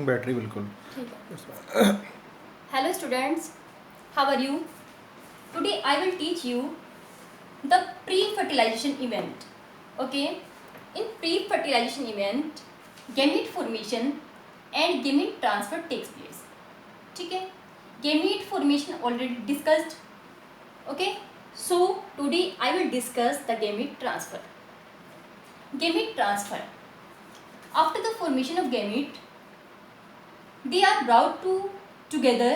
Battery बिल्कुल ठीक है। Hello students, how are you? Today I will teach you the pre-fertilization event. Okay, in pre-fertilization event, gamete formation and gamete transfer takes place. ठीक है, gamete formation already discussed. Okay, so today I will discuss the gamete transfer. Gamete transfer. After the formation of gamete, they are brought together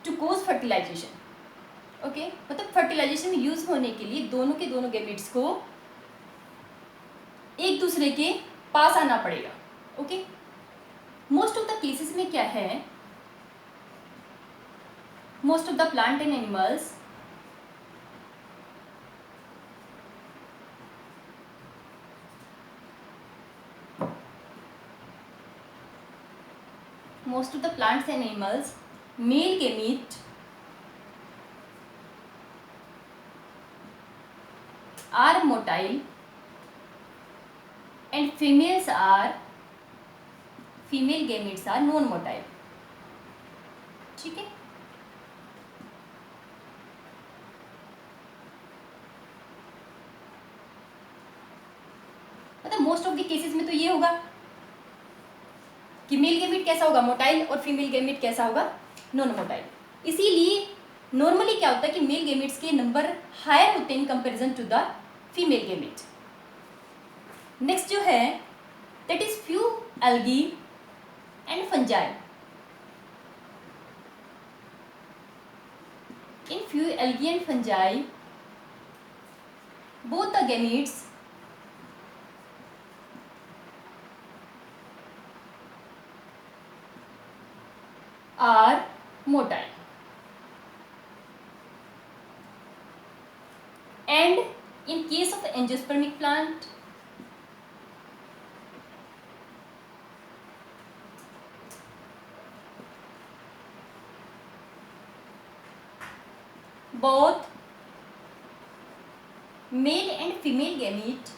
to cause fertilization. Okay मतलब fertilisation में use होने के लिए दोनों के दोनों गैमेट्स को एक दूसरे के पास आना पड़ेगा. Okay, most of the cases में क्या है, most of the plant and animals most of the plants and animals, male gamete are motile and female gametes are non-motile. ठीक है, मतलब मोस्ट ऑफ द केसेस में तो ये होगा कि मेल गैमेट कैसा होगा, मोटाइल, और फीमेल गैमेट कैसा होगा, नॉन मोटाइल. इसीलिए नॉर्मली क्या होता है कि मेल गैमेट्स के नंबर हायर होते हैं in comparison to the female gamete. Next जो है that is few algae and fungi. In few algae and fungi both the gametes are motile, and in case of angiospermic plant both male and female gametes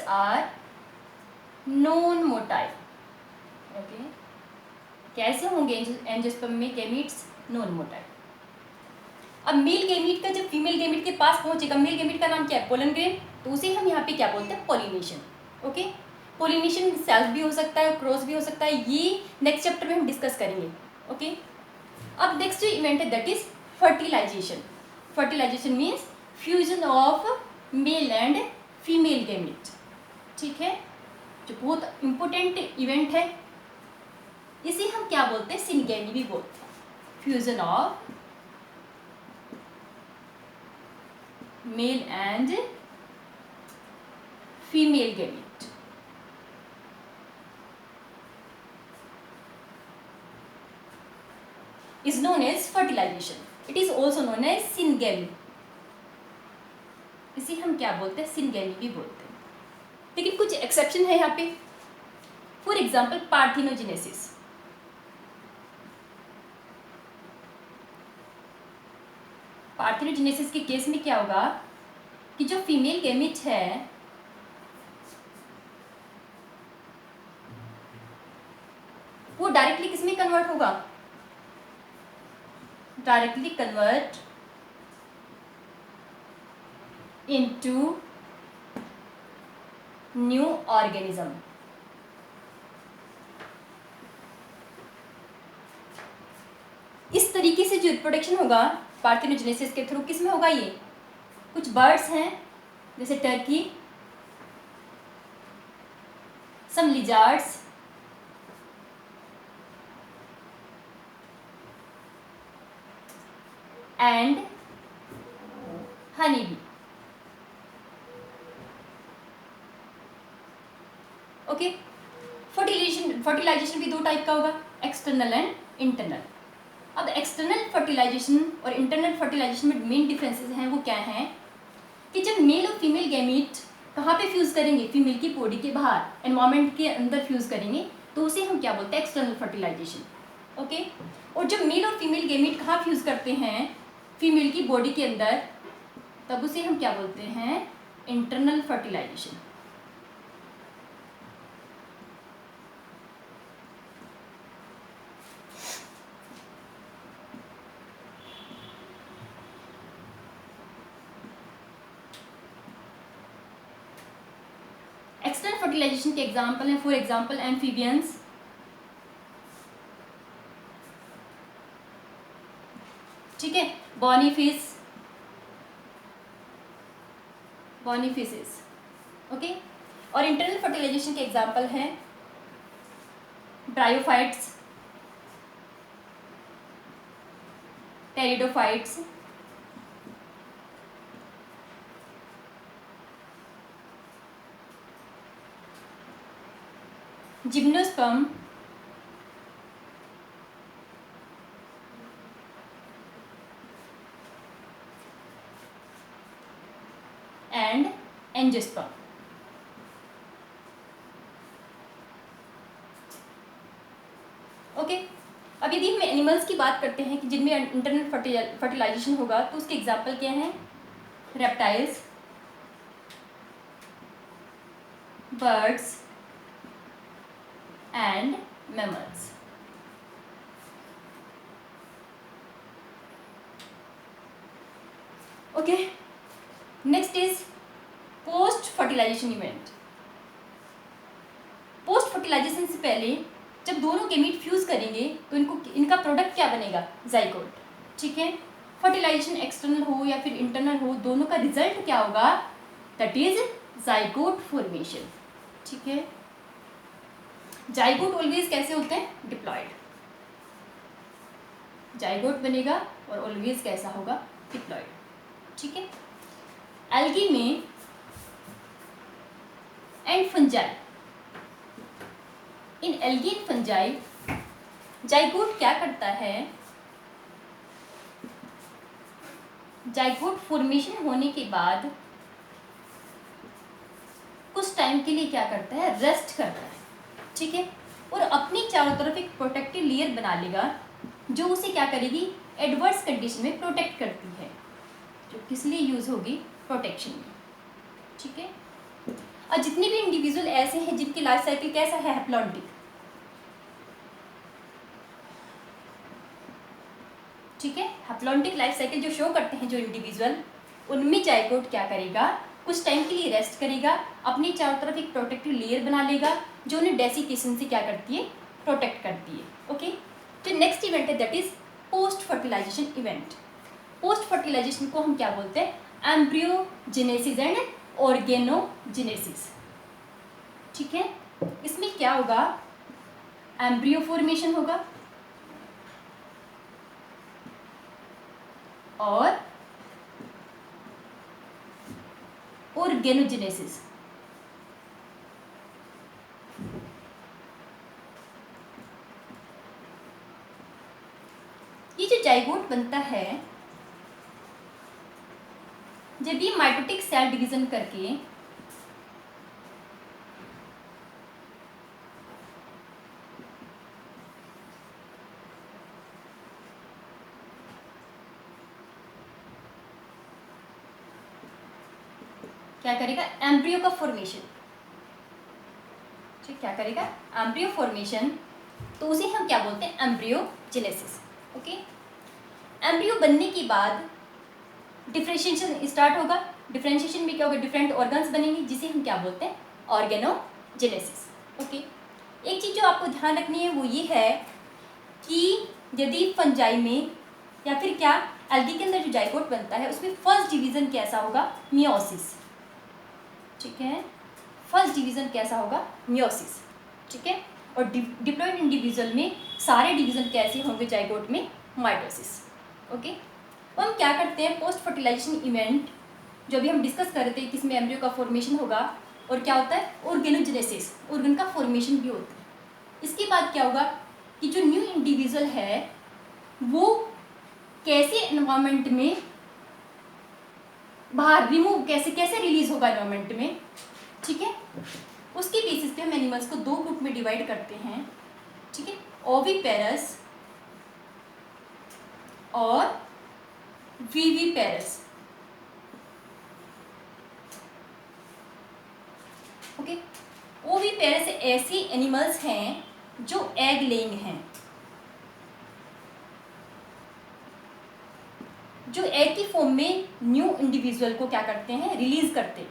are non-motile. Okay, कैसे होंगे angiosperm में gametes, non-motile. अब male gamete का जब female gamete के पास पहुंचेगा, male gamete का नाम क्या है, पोलन ग्रेन, तो उसे हम यहाँ पे क्या बोलते हैं, पोलिनेशन. ओके, पोलिनेशन सेल्फ भी हो सकता है, क्रॉस भी हो सकता है, ये नेक्स्ट चैप्टर में हम डिस्कस करेंगे. ओके, अब नेक्स्ट जो इवेंट है that is fertilisation. Fertilisation means fusion of male and female gamete. ठीक है, जो बहुत इंपॉर्टेंट इवेंट है, इसे हम क्या बोलते हैं, सिनगैमी भी बोलते हैं. Fusion of male and female gamete. is known as fertilization. It is also known as syngamy. इसे हम क्या बोलते हैं, सिनगैमी भी बोलते हैं. लेकिन कुछ एक्सेप्शन है यहाँ पे. For example parthenogenesis. पार्थिनोजेनेसिस के केस में क्या होगा कि जो फीमेल गैमेट है वो डायरेक्टली किसमें कन्वर्ट होगा, directly convert into new organism. इस तरीके से जो रिप्रोडक्शन होगा पार्थिनोजेनेसिस के थ्रू, किस में होगा, ये कुछ बर्ड्स हैं जैसे turkey, some lizards, and honey bee. Okay, fertilisation भी दो टाइप का होगा, एक्सटर्नल एंड इंटरनल. अब एक्सटर्नल फर्टिलाइजेशन और इंटरनल फर्टिलाइजेशन में मेन डिफरेंसेस हैं, वो क्या हैं कि जब मेल और फीमेल गैमेट कहाँ पे फ्यूज़ करेंगे, फीमेल की बॉडी के बाहर, एनवायरमेंट के अंदर फ्यूज़ करेंगे, तो उसे हम क्या बोलते हैं, एक्सटर्नल फर्टिलाइजेशन. ओके, और जब मेल और फीमेल गैमेट कहाँ फ्यूज़ करते हैं, फीमेल की बॉडी के अंदर, तब उसे हम क्या बोलते हैं, इंटरनल फर्टिलाइजेशन। एक्सटर्नल फर्टिलाइजेशन के एग्जाम्पल हैं, फॉर एग्जाम्पल एम्फीबियंस, ठीक है, बॉनीफिसेस, ओके। और इंटरनल फर्टिलाइजेशन के एग्जाम्पल हैं bryophytes, pteridophytes, gymnosperm, and angiosperm. Okay, अब यदि हम एनिमल्स की बात करते हैं कि जिनमें इंटरनल फर्टिलाइजेशन होगा, तो उसके एग्जाम्पल क्या हैं, reptiles, birds and mammals. Okay, next is post fertilisation event. Post fertilisation से पहले जब दोनों गेमीट फ्यूज करेंगे तो इनका प्रोडक्ट क्या बनेगा, जाइगोट, ठीक है। फर्टिलाइजेशन एक्सटर्नल हो या फिर इंटरनल हो, दोनों का रिजल्ट क्या होगा, दैट इज जाइगोट फॉर्मेशन, ठीक है। जाइगोट ऑलवेज कैसे होते हैं, डिप्लॉयड, जाइगोट बनेगा और ऑलवेज कैसा होगा, डिप्लॉयड, ठीक है। एल्गी में and fungi, in algae and fungi zygote क्या करता है, जाइगोट फॉर्मेशन होने के बाद कुछ टाइम के लिए क्या करता है, रेस्ट करता है, ठीक है, और अपनी चारों तरफ एक प्रोटेक्टिव लेयर बना लेगा जो उसे क्या करेगी, एडवर्स कंडीशन में प्रोटेक्ट करती है, जो किस लिए यूज होगी, प्रोटेक्शन में, ठीक है। और जितने भी इंडिविजुअल ऐसे हैं जिनकी लाइफ साइकिल कैसा है, हैप्लॉन्टिक, ठीक है, हैप्लॉन्टिक लाइफ साइकिल जो शो करते हैं जो इंडिविजुअल, उनमें जाइगोट क्या करेगा, कुछ टाइम के लिए रेस्ट करेगा, अपनी चारों तरफ एक प्रोटेक्टिव लेयर बना लेगा जो उन्हें डेसिकेशन से क्या करती है, प्रोटेक्ट करती है, ओके। जो नेक्स्ट इवेंट है that is post fertilisation event. Post fertilisation को हम क्या बोलते हैं, एम्ब्रियोजेनेसिस एंड ऑर्गेनोजेनेसिस, ठीक है। इसमें क्या होगा, एम्ब्रियो फॉर्मेशन होगा और ऑर्गेनोजेनेसिस, ये जो जाइगोट बनता है जब ये माइटोटिक सेल डिवीजन करके क्या करेगा, एम्ब्रियो का फॉर्मेशन, ठीक, क्या करेगा, एम्ब्रियो फॉर्मेशन, तो उसे हम क्या बोलते हैं, एम्ब्रियोजेनेसिस, ओके। एम्ब्रियो बनने के बाद डिफरेंशिएशन स्टार्ट होगा, डिफरेंशिएशन में क्या होगा, डिफरेंट ऑर्गन्स बनेंगे जिसे हम क्या बोलते हैं, ऑर्गेनोजेनेसिस, ओके। एक चीज़ जो आपको ध्यान रखनी है वो ये है कि यदि फंजाई में या फिर क्या एल्गी के अंदर जो जाइगोट बनता है उसमें फर्स्ट डिवीजन कैसा होगा, मियोसिस, ठीक है, फर्स्ट डिवीजन कैसा होगा, मियोसिस, ठीक है। और डिप्लॉयड इंडिविजुअल में सारे डिवीजन कैसे होंगे जाइगोट में, माइटोसिस, ओके। तो हम क्या करते हैं, पोस्ट फर्टिलाइजेशन इवेंट जो भी हम डिस्कस कर रहे थे किसमें एम्ब्रियो का फॉर्मेशन होगा और क्या होता है, ऑर्गेनोजेनेसिस, ऑर्गन का फॉर्मेशन भी होता है। इसके बाद क्या होगा कि जो न्यू इंडिविजुअल है वो कैसे एनवायरनमेंट में बाहर रिमूव कैसे रिलीज होगा एनवायरनमेंट में, ठीक है। उसके बेसिस पे हम एनिमल्स को दो ग्रुप में डिवाइड करते हैं, ठीक है, ओविपेरस और विविपेरस, ओके, ओविपेरस ऐसे एनिमल्स हैं जो एग लेइंग हैं, जो एग की फॉर्म में न्यू इंडिविजुअल को क्या करते हैं, रिलीज करते हैं,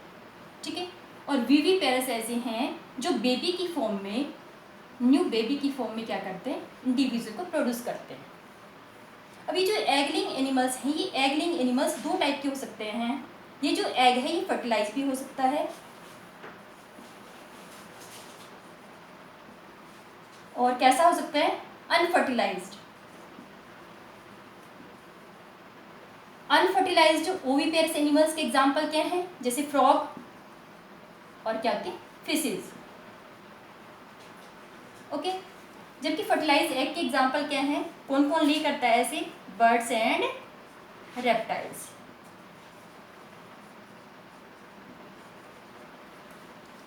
ठीक है। और विविपेरस ऐसे हैं जो बेबी की फॉर्म में, न्यू बेबी की फॉर्म में क्या करते हैं, इंडिविजुअल को प्रोड्यूस करते हैं। अभी जो एगलिंग एनिमल्स हैं, ये एगलिंग एनिमल्स दो टाइप के हो सकते हैं। ये जो एग है ये फर्टिलाइज भी हो सकता है और कैसा हो सकता है, अनफर्टिलाइज्ड। अनफर्टिलाइज्ड ओविपेरस एनिमल्स के एग्जांपल क्या हैं, जैसे फ्रॉग और क्या होते हैं, फिशेस। ओके, जबकि फर्टिलाइज एग के एग्जांपल क्या हैं, कौन कौन ले करता है ऐसे, बर्ड्स एंड रेप्टाइल्स।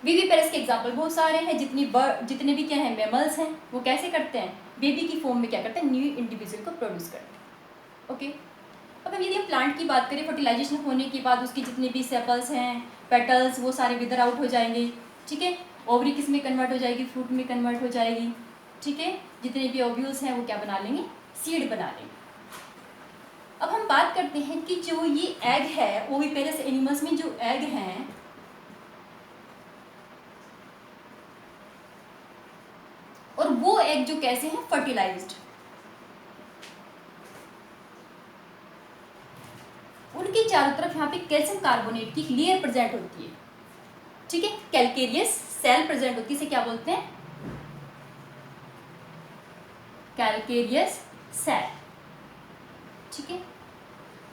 विविपेरस के एग्जांपल बहुत सारे हैं, जितने भी क्या हैं मैमल्स हैं, वो कैसे करते हैं, बेबी की फॉर्म में क्या करते हैं, न्यू इंडिविजुअल को प्रोड्यूस करते हैं। ओके, अब यदि हम प्लांट की बात करें, फर्टिलाइजेशन होने के बाद उसके जितने भी सेपल्स हैं, पेटल्स, वो सारे विदर आउट हो जाएंगे, ठीक है। ओवरी किस में कन्वर्ट हो जाएगी, फ्रूट में कन्वर्ट हो जाएगी, ठीक है। जितने भी ओव्यूल्स हैं वो क्या बना लेंगे, सीड बना लेंगे। अब हम बात करते हैं कि जो ये एग है, ओविपेरस एनिमल्स में जो एग हैं, और वो एग जो कैसे हैं, फर्टिलाइज्ड। उनके चारों तरफ यहाँ पे कैल्शियम कार्बोनेट की लेयर प्रेजेंट होती है, ठीक है। कैल्केरियस सेल प्रेजेंट होती है, इसे क्या बोलते हैं, कैल्केरियस सेल, ठीक है।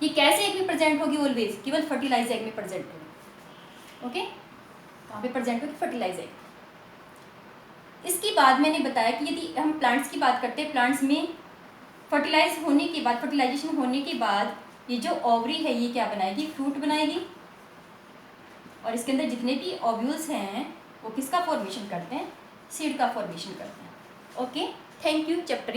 ये कैसे एग में प्रेजेंट होगी, ऑलवेज केवल फर्टिलाइज एग में प्रेजेंट होगी। ओके, कहाँ पे प्रेजेंट होगी, फर्टिलाइज एग। इसके बाद मैंने बताया कि यदि हम प्लांट्स की बात करते हैं, प्लांट्स में फर्टिलाइज होने के बाद, फर्टिलाइजेशन होने के बाद ये जो ओवरी है ये क्या बनाएगी, फ्रूट बनाएगी, और इसके अंदर जितने भी ओव्यूल्स हैं वो किसका फॉर्मेशन करते हैं, सीड का फॉर्मेशन करते हैं। Okay, thank you. चैप्टर